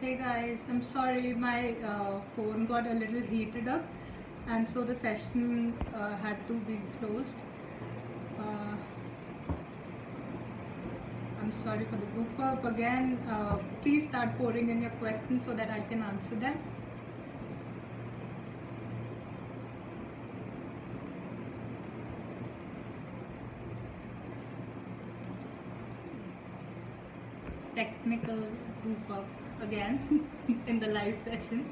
Hey guys, I'm sorry my phone got a little heated up and so the session had to be closed. Uh, I'm sorry for the goof up again. Please start pouring in your questions so that I can answer them. Technical goof up again in the live session.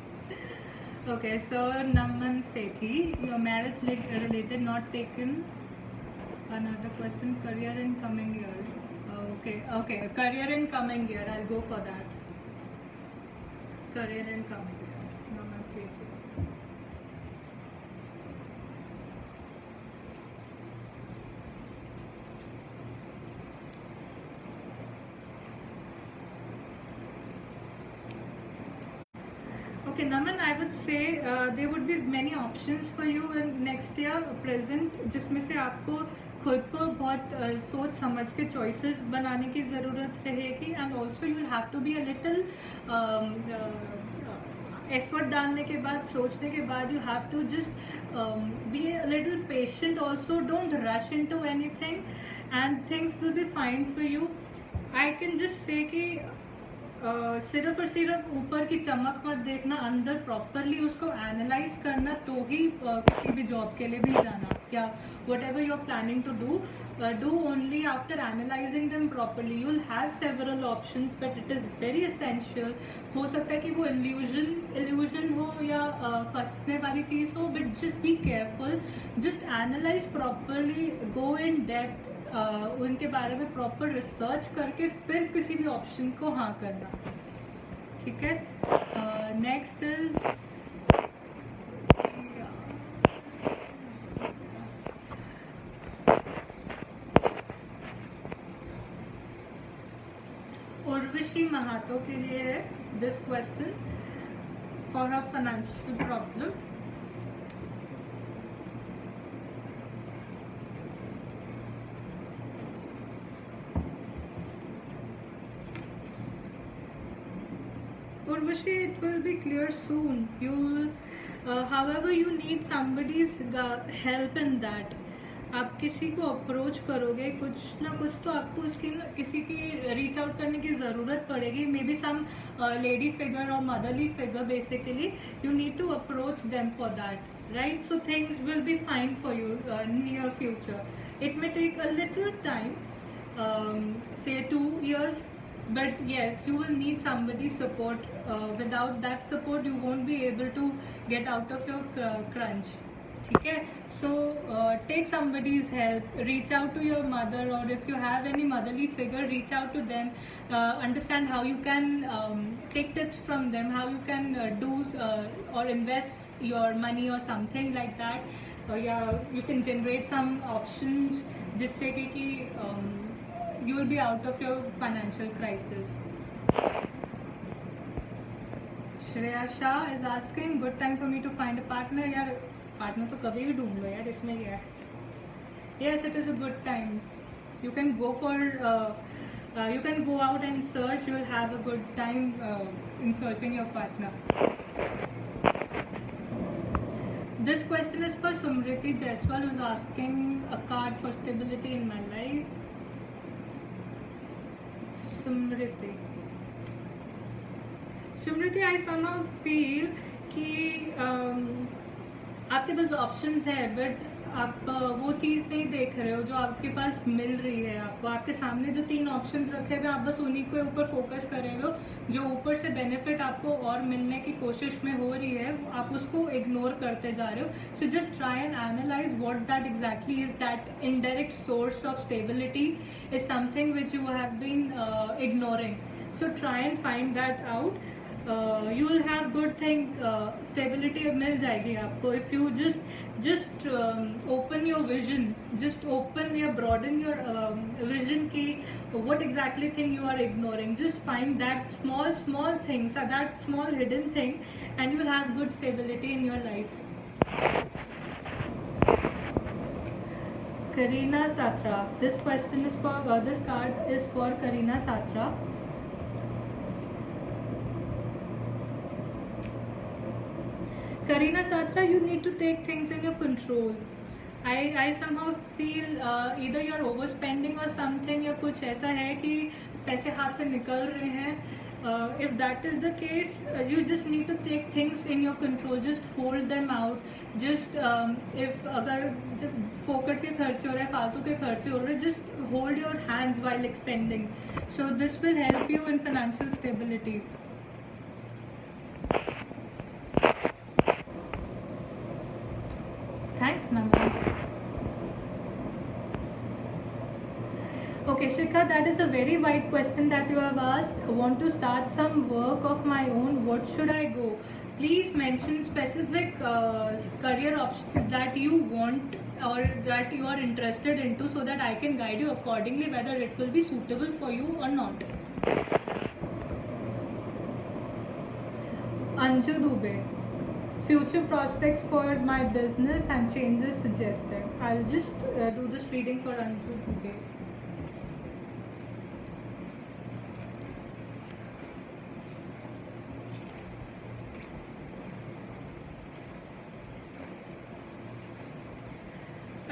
Okay, so Naman Sethi, your marriage related, not taken. Another question, career in coming year. Okay, career in coming year. I'll go for that. Career in coming year. Naman Sethi. Okay, Naman, I would say there would be many options for you in next year present, जिसमें से आपको खुद को बहुत सोच समझ के choices बनाने की ज़रूरत रहेगी and also you'll have to be a little effort डालने के बाद सोचने के बाद you have to just be a little patient also. Don't rush into anything and things will be fine for you. I can just say कि सिर्फ और सिर्फ ऊपर की चमक मत देखना, अंदर प्रॉपरली उसको एनालाइज करना तो ही किसी भी जॉब के लिए भी जाना या whatever you are planning to do only after analysing them properly. You will have several options but it is very essential. हो सकता है कि वो इल्यूजन हो या फंसने वाली चीज़ हो, but just be careful, just analyse properly, go in depth, उनके बारे में प्रॉपर रिसर्च करके फिर किसी भी ऑप्शन को हाँ करना. ठीक है. नेक्स्ट इज उर्वशी महातो के लिए है this question for her financial problem. Urvashi, it will be clear soon. However, you need somebody's help in that. आप किसी को अप्रोच करोगे, कुछ ना कुछ तो आपको किसी की रीच आउट करने की ज़रूरत पड़ेगी. Maybe some lady figure और motherly figure. Basically you need to approach them for that, right? So things will be fine for you near future. It may take a little time, say 2 years. But yes, you will need somebody's support. Without that support, you won't be able to get out of your crunch. ठीक है. So take somebody's help. Reach out to your mother, or if you have any motherly figure, reach out to them. Understand how you can take tips from them, how you can do or invest your money or something like that. Yeah, you can generate some options जिससे कि you will be out of your financial crisis. Shreya Shah is asking, good time for me to find a partner. यार partner तो कभी भी ढूंढ लो यार, इसमें क्या है. Yes, it is a good time. You can go for you can go out and search. You will have a good time in searching your partner. This question is for Sumriti Jaiswal, who is asking a card for stability in my life. Sumriti, I somehow feel कि आपके पास options है, but आप वो चीज़ नहीं देख रहे हो जो आपके पास मिल रही है. आपके सामने जो 3 ऑप्शंस रखे हुए, आप बस उन्हीं के ऊपर फोकस कर रहे हो. जो ऊपर से बेनिफिट आपको और मिलने की कोशिश में हो रही है, आप उसको इग्नोर करते जा रहे हो. So just try and analyse what that exactly is. That indirect source of stability is something which you have been ignoring. So try and find that out. You will have good thing. Stability मिल जाएगी आपको if you just open your vision, just open या broaden your vision की what exactly thing you are ignoring. Just find that small things, that small hidden thing, and you will have good stability in your life. Karina Satra, this question is for this card is for Karina Satra. Karina Satra, you need to take things in your control. I somehow feel either you're overspending or something, या कुछ ऐसा है कि पैसे हाथ से निकल रहे हैं. If that is the case, you just need to take things in your control. Just hold them out. Just if अगर जब फोकट के खर्चे हो रहे हैं, फालतू के खर्चे हो रहे हैं, just hold your hands while expending. So this will help you in financial stability. Thanks, Namra. Okay, Shikha, that is a very wide question that you have asked. I want to start some work of my own. What should I go? Please mention specific career options that you want or that you are interested into, so that I can guide you accordingly whether it will be suitable for you or not. Anju Dubey. Future prospects for my business and changes suggested. I'll just do this reading for Anju today.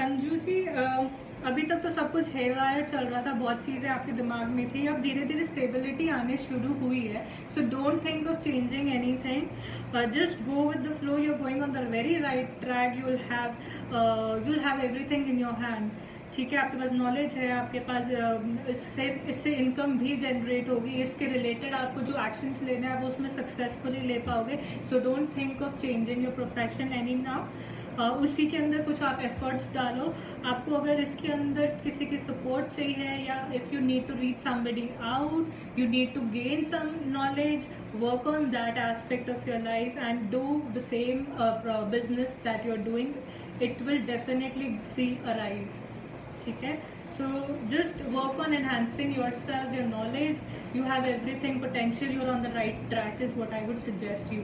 Anju ji, अभी तक तो सब कुछ hair चल रहा था, बहुत चीज़ें आपके दिमाग में थी, अब धीरे धीरे स्टेबिलिटी आने शुरू हुई है. So don't think of changing anything, just go with the flow. You are going on the very right track. you'll have everything in your hand. ठीक है, आपके पास नॉलेज है, आपके पास इससे इनकम भी जनरेट होगी, इसके रिलेटेड आपको जो एक्शंस लेने हैं आप उसमें सक्सेसफुली ले पाओगे. सो don't think of changing your profession any now. उसी के अंदर कुछ आप एफर्ट्स डालो. आपको अगर इसके अंदर किसी की सपोर्ट चाहिए, या if you need to reach somebody out, you need to gain some knowledge, work on that aspect of your life and do the same business that you are doing. It will definitely see a rise. ठीक है, so just work on enhancing yourself, your knowledge. You have everything potential, you are on the right track is what I would suggest you.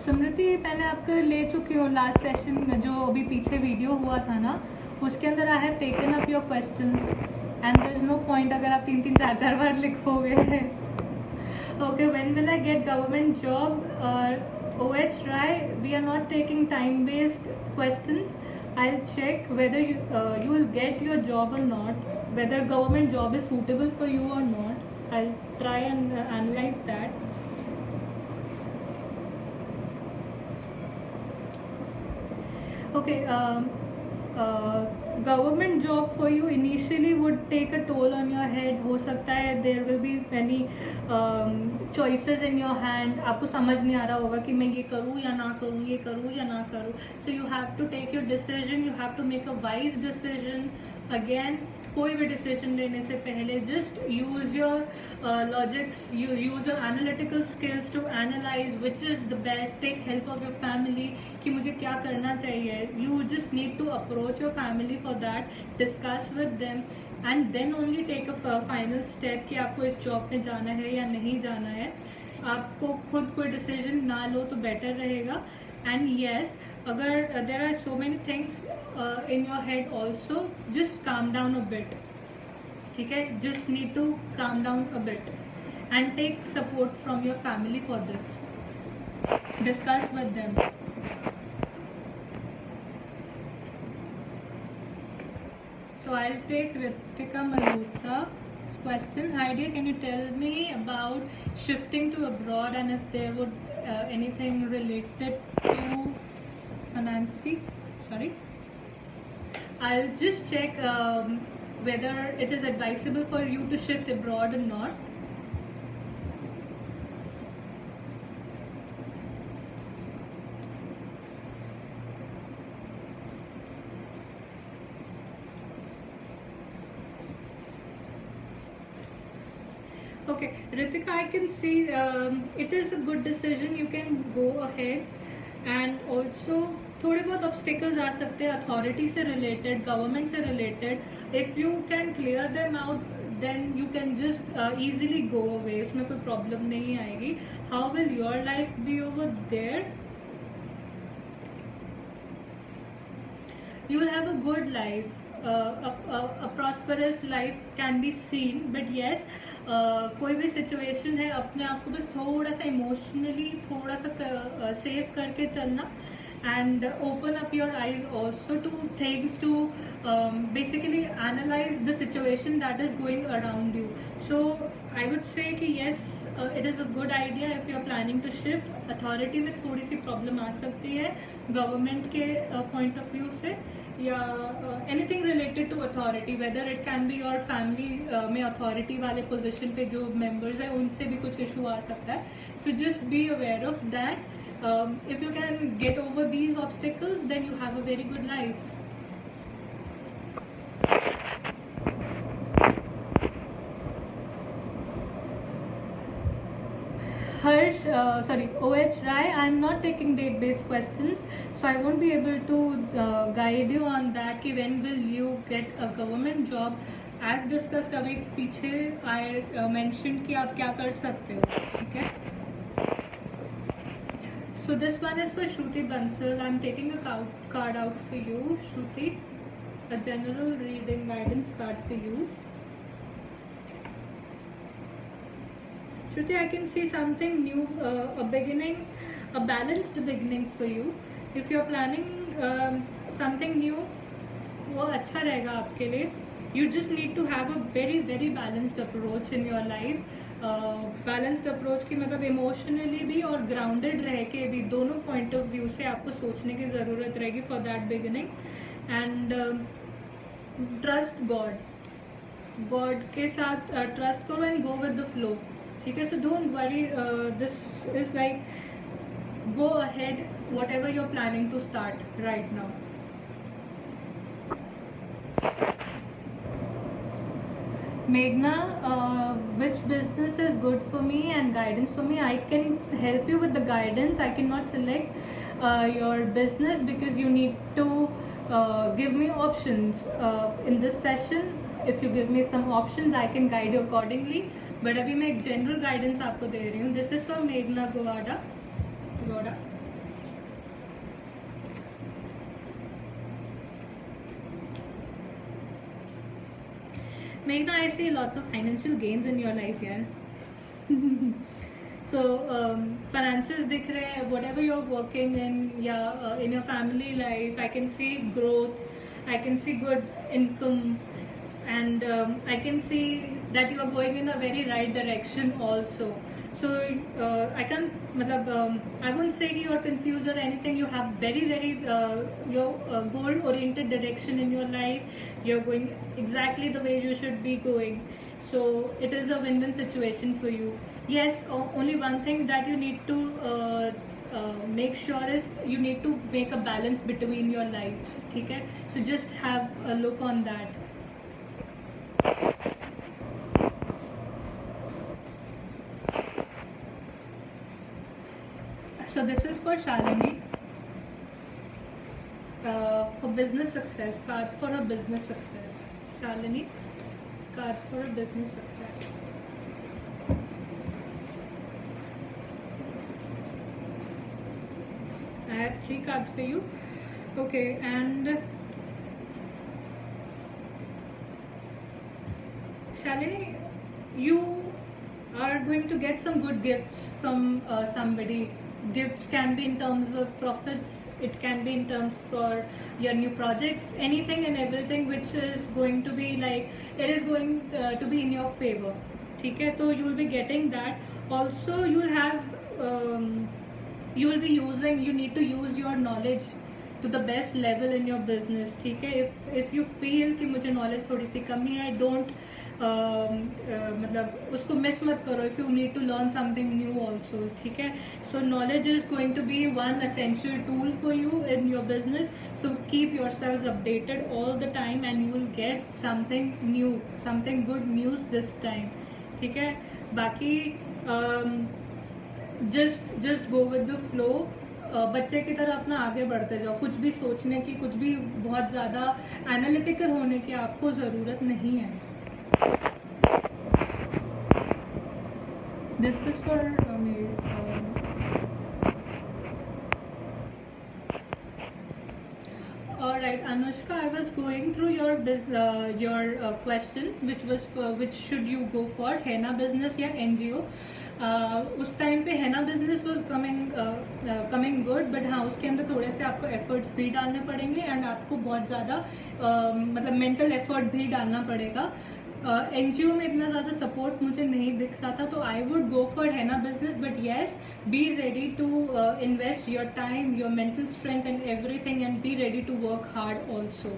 Smriti, मैंने आपको ले चुकी हूँ last session, जो अभी पीछे वीडियो हुआ था ना, उसके अंदर I have taken up your question and there is no point अगर आप 3-3, 4-4 बार लिखोगे. Okay, when will I get government job? OH Rai, we are not taking time based questions. I'll check whether you will get your job or not, whether government job is suitable for you or not. I'll try and analyze that. Okay, government job for you initially would take a toll on your head. हो सकता है there will be many choices in your hand. आपको समझ नहीं आ रहा होगा कि मैं ये करूँ या ना करूँ, ये करूँ या ना करूँ. So you have to take your decision. You have to make a wise decision. Again, कोई भी डिसीजन लेने से पहले just use your logics, you use your analytical skills to analyse which is the best. Take help of your family कि मुझे क्या करना चाहिए. You just need to approach your family for that, discuss with them and then only take a final step कि आपको इस job में जाना है या नहीं जाना है. आपको खुद कोई डिसीजन ना लो तो बेटर रहेगा. एंड येस, अगर there are so many things in your head also, just calm down a bit. ठीक है, just need to calm down a bit and take support from your family for this. Discuss with them. So I'll take Ritika Malhotra's question. Hi dear, can you tell me about shifting to abroad and if there would anything related to financing? Sorry. I'll just check whether it is advisable for you to shift abroad or not. Okay, Ritika, I can see it is a good decision. You can go ahead, and also थोड़े बहुत obstacles आ सकते हैं authority से related, government से related. If you can clear them out then you can just easily go away. इसमें कोई problem नहीं आएगी. How will your life be over there? You will have a good life. a prosperous life can be seen, but yes, कोई भी situation है, अपने आप को बस थोड़ा सा इमोशनली थोड़ा सा सेव करके चलना, and open up your eyes also to things, to basically analyze the situation that is going around you. So I would say कि yes, it is a good idea if you are planning to shift. Authority में थोड़ी सी problem आ सकती है government के point of view से, या anything related to authority, whether it can be your family में authority वाले पोजीशन पे जो मेंबर्स हैं उनसे भी कुछ इशू आ सकता है. So just be aware of that. If you can get over these obstacles, then you have a very good life. Harsh, OH Rai, I'm not taking date-based questions, so I won't be able to guide you on that कि when will you get a government job. As discussed अभी पीछे I mentioned कि आप क्या कर सकते हो, ठीक है. So this one is for Shruti Bansal. I'm taking a card out for you, Shruti. A general reading guidance card for you. Shruti, I can see something new, a beginning, a balanced beginning for you. If you're planning something new, वो अच्छा रहेगा आपके लिए. You just need to have a very very balanced approach in your life. Balanced approach की मतलब emotionally भी और grounded रह के भी, दोनों पॉइंट ऑफ व्यू से आपको सोचने की ज़रूरत रहेगी for that beginning. And trust God के साथ ट्रस्ट करो and go with the flow, ठीक है. So don't worry, this is like go ahead whatever you are planning to start right now. Meghna, which business is good for me and guidance for me? I can help you with the guidance. I cannot select your business because you need to give me options in this session. If you give me some options, I can guide you accordingly. But अभी मैं एक general guidance आपको दे रही हूँ. This is for Meghna Gowda. Meghna, I see lots of financial gains in your life here. So finances दिख रहे हैं, whatever you're working in, in your family life, I can see growth, I can see good income, and I can see that you are going in a very right direction also. So I can't, I won't say you're confused or anything. You have very very your goal oriented direction in your life. You're going exactly the way you should be going. So it is a win-win situation for you. Yes, only one thing that you need to make sure is you need to make a balance between your lives, ठीक है. So just have a look on that. So this is for Shalini, for business success, cards for a business success. Shalini, cards for a business success. I have 3 cards for you. Okay, and Shalini, you are going to get some good gifts from somebody. Gifts can be in terms of profits, it can be in terms for your new projects, anything and everything which is going to be like, it is going to be in your favor, ठीक है. तो you will be getting that. Also you will have you will be using, you need to use your knowledge to the best level in your business, ठीक है. if you feel कि मुझे knowledge थोड़ी सी कमी है, don't मतलब उसको miss मत करो. If you need to learn something new also, ठीक है. So knowledge is going to be one essential tool for you in your business. So keep yourself updated all the time and you will get something new, something good news this time, ठीक है. बाकी just go with the flow. बच्चे की तरह अपना आगे बढ़ते जाओ. कुछ भी सोचने की, कुछ भी बहुत ज़्यादा एनालिटिकल होने की आपको ज़रूरत नहीं है. This was for me. Alright, Anush Anushka, I was going through your question, which should you go for, henna business या NGO. उस टाइम पे henna business was coming good, but हाँ उसके अंदर थोड़े से आपको efforts भी डालने पड़ेंगे and आपको बहुत ज़्यादा मतलब mental effort भी डालना पड़ेगा. NGO में इतना ज़्यादा सपोर्ट मुझे नहीं दिख रहा था, तो आई वुड गो फॉर हैना business. But yes, be ready to invest your time, your mental strength and everything, and be ready to work hard also.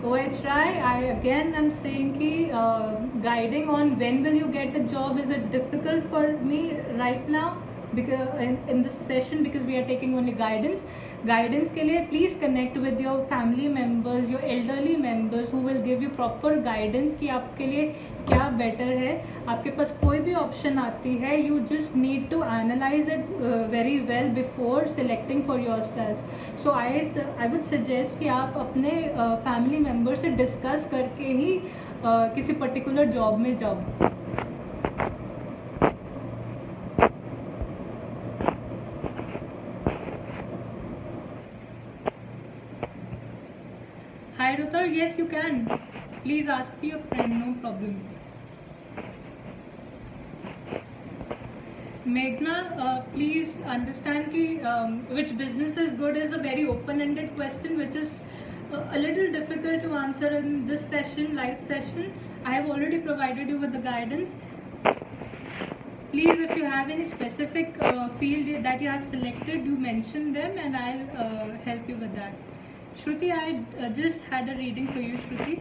OHRI, I again am saying कि guiding on when will you get a job is it difficult for me right now because in this session, because we are taking only guidance के लिए please connect with your family members, your elderly members who will give you proper guidance कि आपके लिए क्या better है. आपके पास कोई भी option आती है, you just need to analyze it very well before selecting for yourselves. So I would suggest कि आप अपने family member से discuss करके ही किसी particular job में जाओ. Hi Ruta, yes you can. Please ask your friend, no problem. Meghna, please understand कि which business is good is a very open-ended question, which is a little difficult to answer in this session, live session. I have already provided you with the guidance. Please, if you have any specific field that you have selected, you mention them and I'll help you with that. Shruti, I just had a reading for you, Shruti.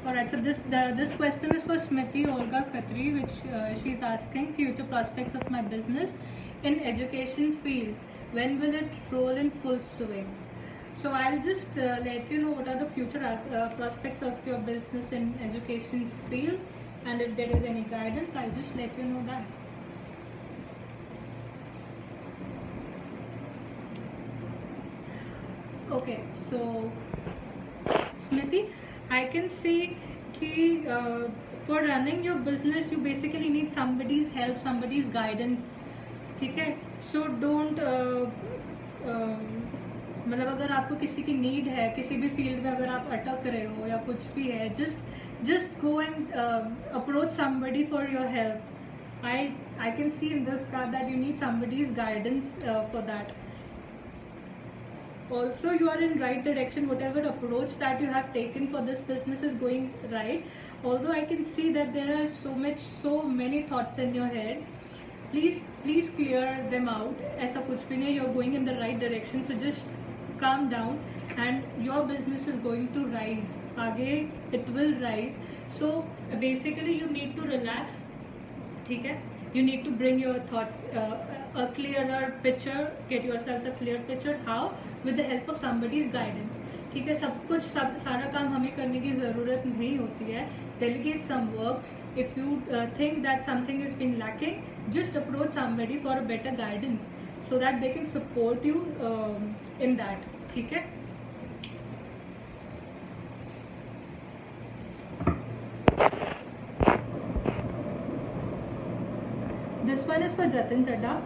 Alright, so this question is for Smriti Olga Khatri, which she's asking future prospects of my business in education field. When will it roll in full swing? So I'll just let you know what are the future prospects of your business in education field, and if there is any guidance, I'll just let you know that. Okay, so Smriti, I can see कि for running your business you basically need somebody's help, somebody's guidance. ठीक है, so don't मतलब अगर आपको किसी की need है, किसी भी फील्ड में अगर आप अटक रहे हो या कुछ भी है, just go and approach somebody for your help. I can see in this card that you need somebody's guidance for that. Also, you are in right direction. Whatever approach that you have taken for this business is going right. Although I can see that there are so many thoughts in your head. Please clear them out. ऐसा कुछ भी नहीं. You're going in the right direction. So just calm down, and your business is going to rise. आगे it will rise. So basically, you need to relax. ठीक है? You need to bring your thoughts a clearer picture, get yourselves a clear picture. How? With the help of somebody's guidance. ठीक है, सारा काम हमें करने की ज़रूरत नहीं होती है. Delegate some work. If you think that something has been lacking, just approach somebody for a better guidance so that they can support you in that. ठीक है? This one is for Jatin Chadda.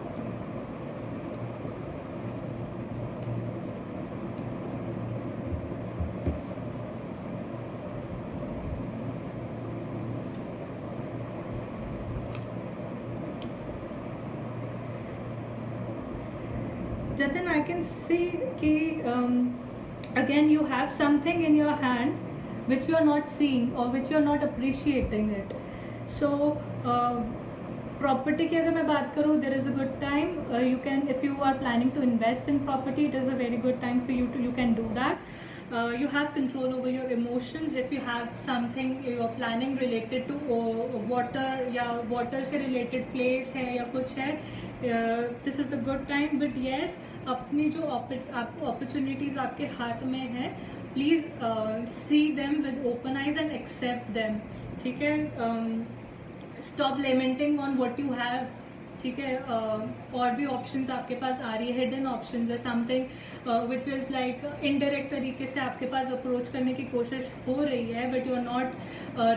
Jatin, I can see कि again you have something in your hand which you are not seeing or which you are not appreciating it. So property की अगर मैं बात करूँ, there is a good time. You can, if you are planning to invest in property, it is a very good time for you to, you can do that. You have control over your emotions. If you have something you are planning related to water या water से related place है या कुछ है, this is a good time. But yes, अपनी जो opportunities आपके हाथ में है, please see them with open eyes and accept them. ठीक है? Stop lamenting on what you have. ठीक है, और भी ऑप्शंस आपके पास आ रही है, हिडन ऑप्शंस है, something which is like indirect तरीके से आपके पास अप्रोच करने की कोशिश हो रही है, but you are not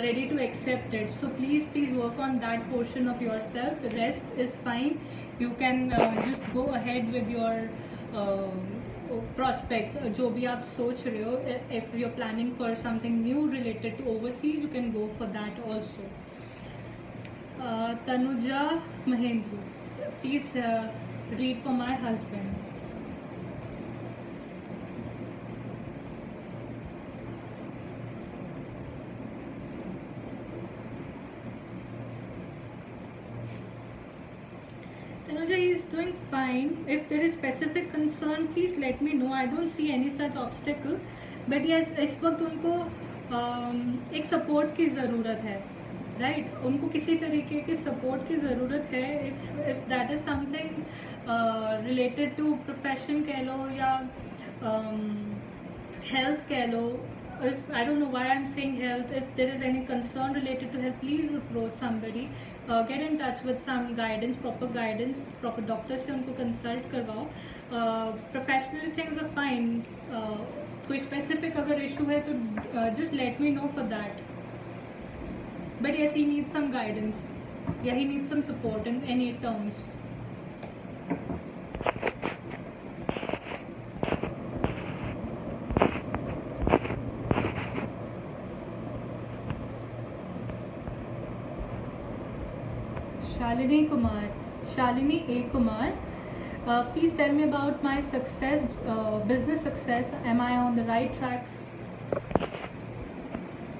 ready to accept it. So please work on that portion of your self. Rest is fine. You can just go ahead with your prospects. जो भी आप सोच रहे हो, if you're planning for something new related to overseas, you can go for that also. Tanuja Mahendru, please read for my husband. Tanuja, he is doing fine. If there is specific concern, please let me know. I don't see any such obstacle. But yes, इस वक्त उनको एक support की ज़रूरत है, right? उनको किसी तरीके के सपोर्ट की ज़रूरत है. If that is something related to profession कह लो या हेल्थ कह लो. If I don't know why I'm saying health, if there is any concern related to health, please approach somebody. Get in touch with some guidance, proper doctor से उनको consult करवाओ. Professionally things are fine. कोई specific अगर issue है तो just let me know for that. But yes, he needs some guidance. Yeah, he needs some support in any terms. Shalini A. Kumar, please tell me about my success, business success. Am I on the right track?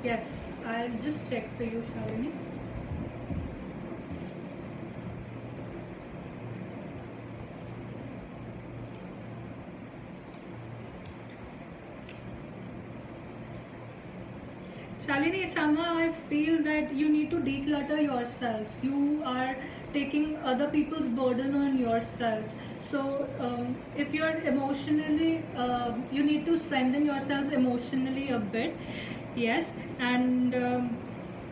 Yes, I'll just check for you, Shalini. Shalini, somehow I feel that you need to declutter yourselves. You are taking other people's burden on yourselves. So if you're emotionally, you need to strengthen yourselves emotionally a bit. Yes, and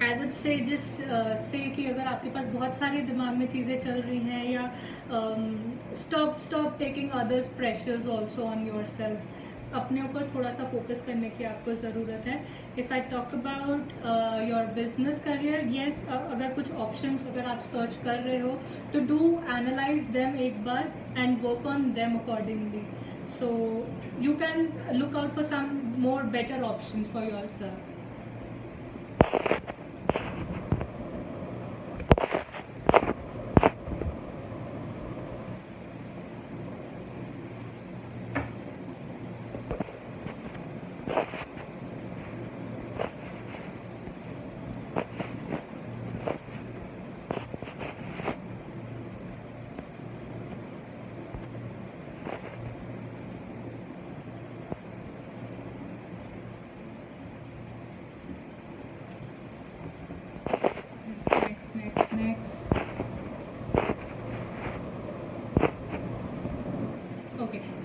I would say just say कि अगर आपके पास बहुत सारी दिमाग में चीज़ें चल रही हैं या stop taking others' pressures also on yourselves. अपने ऊपर थोड़ा सा फोकस करने की आपको ज़रूरत है. If I talk about your business career, yes, अगर कुछ ऑप्शंस अगर आप सर्च कर रहे हो तो डू एनालाइज देम एक बार and work on them accordingly. So you can look out for some more better options for yourself.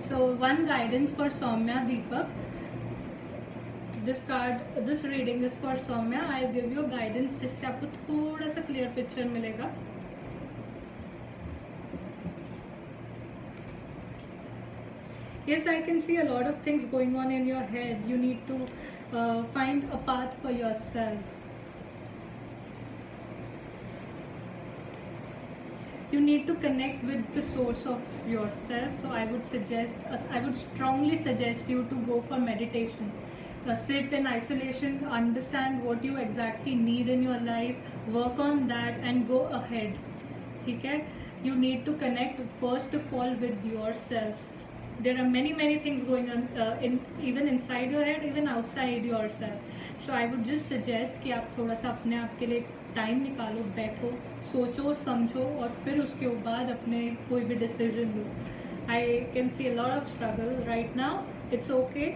So one guidance for Soumya Deepak. This reading is for Soumya. I'll give you guidance जिससे आपको थोड़ा सा clear picture मिलेगा. Yes, I can see a lot of things going on in your head. You need to find a path for yourself. You need to connect with the source of yourself. So I would strongly suggest you to go for meditation. Sit in isolation, understand what you exactly need in your life, work on that and go ahead. ठीक है? You need to connect first of all with yourself. There are many things going on even inside your head, even outside yourself. So I would just suggest कि आप थोड़ा सा अपने आप के लिए टाइम निकालो, बैठो, सोचो, समझो और फिर उसके बाद अपने कोई भी decision low. I can see a lot of struggle right now. It's okay,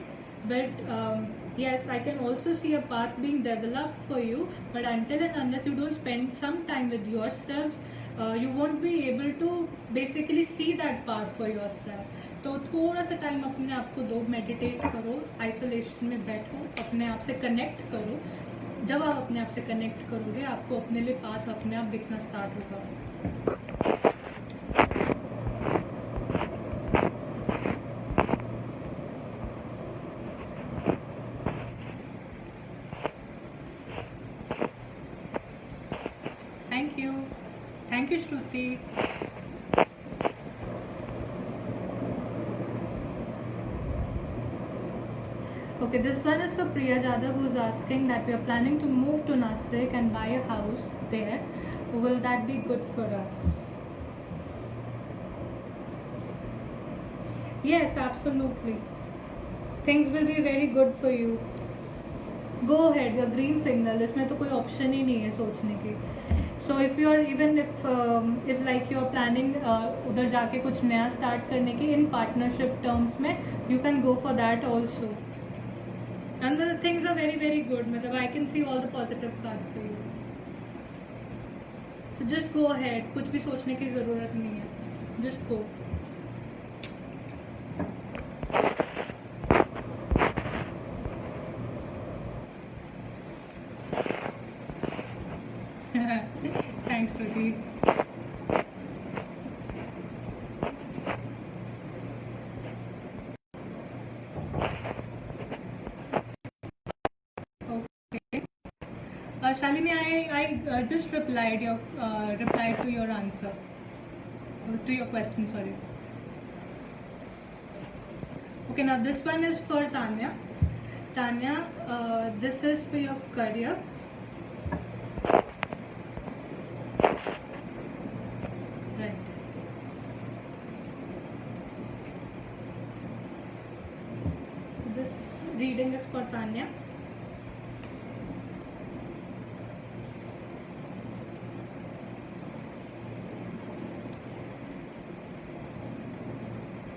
but yes, I can also see a path being developed for you. But until and unless you don't spend some time with yourselves, you won't be able to basically see that path for yourself. तो थोड़ा सा time अपने आप को दो, meditate करो, isolation में बैठो, अपने आप से कनेक्ट करो. जब आप अपने आप से कनेक्ट करोगे आपको अपने लिए पाथ अपने आप दिखना स्टार्ट होगा. Thank you. Thank you, Shruti. Okay, this one is for Priya Jadhav, who's asking that we are planning to move to Nasik and buy a house there. Will that be good for us? Yes, absolutely. Things will be very good for you. Go ahead, a green signal. इसमें तो कोई option ही नहीं है सोचने की. So if you are even if like you are planning उधर जाके कुछ नया start करने की in partnership terms में, you can go for that also. And the things are very very good. मतलब I can see all the positive cards for you. So just go ahead. कुछ भी सोचने की ज़रूरत नहीं है. Just go. Thanks, Ruti. Okay. Shalini, I just replied to your answer, to your question. Sorry. Okay, now this one is for Tanya. Tanya, this is for your career. Right. So this reading is for Tanya.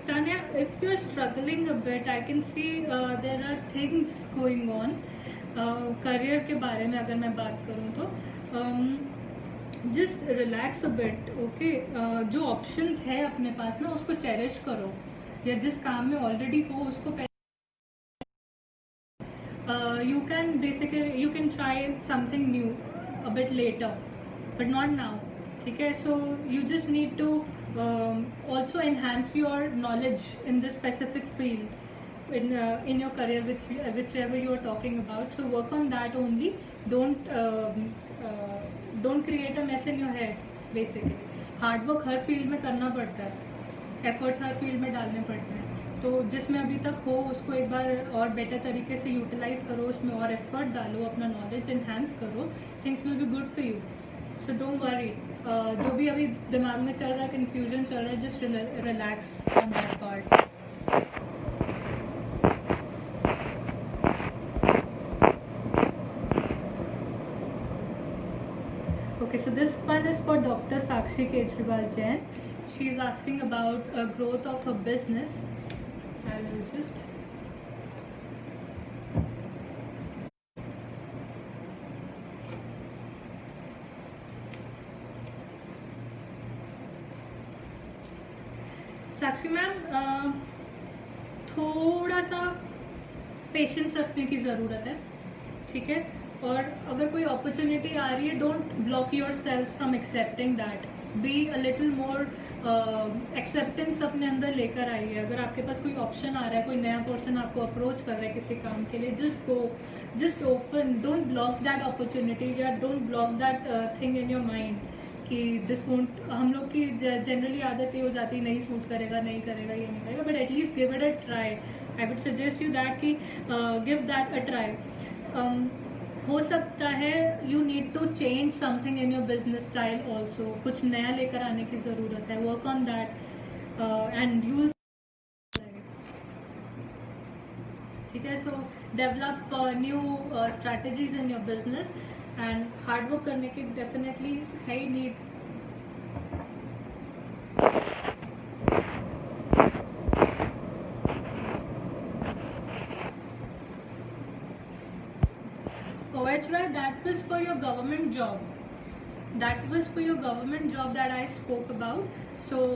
Tanya, if you're struggling a bit, I can see there are things going on. Career के बारे में अगर मैं बात करूँ तो just relax a bit, okay? जो options है अपने पास ना उसको cherish करो, या जिस काम में already हो उसको you can try something new a bit later, but not now. Okay, so you just need to also enhance your knowledge in this specific field in your career, whichever you are talking about. So work on that only. Don't create a mess in your head. Basically, hard work her field में करना पड़ता है, efforts हर field में डालने पड़ते हैं. तो जिसमें अभी तक हो उसको एक बार और बेटर तरीके से यूटिलाइज करो, उसमें और एफर्ट डालो, अपना नॉलेज एनहांस करो. Things will be good for you. So don't worry. जो भी अभी दिमाग में चल रहा है, कन्फ्यूजन चल रहा है, just relax on that part. Okay, so this one is for Dr. Sakshi Kejriwal Jain. She is asking about growth of her business. I will just. Sakshi ma'am, थोड़ा सा पेशेंस रखने की ज़रूरत है, ठीक है? और अगर कोई अपॉर्चुनिटी आ रही है, don't block your self from accepting that. Be a little more acceptance अपने अंदर लेकर आइए. अगर आपके पास कोई ऑप्शन आ रहा है, कोई नया पर्सन आपको अप्रोच कर रहा है किसी काम के लिए, just go, just open. Don't block that opportunity, या don't block that thing in your mind कि दिस वोंट. हम लोग की जनरली आदत ये हो जाती है, नहीं सूट करेगा, नहीं करेगा, ये नहीं करेगा. But at least give it a try. I would suggest you that कि गिव दैट अ ट्राई. हो सकता है you need to change something in your business style also. कुछ नया लेकर आने की ज़रूरत है. Work on that and you. ठीक है? So develop new strategies in your business, and hard work करने की डेफिनेटली है ही need. That was for your government job. That was for your government job that I spoke about. So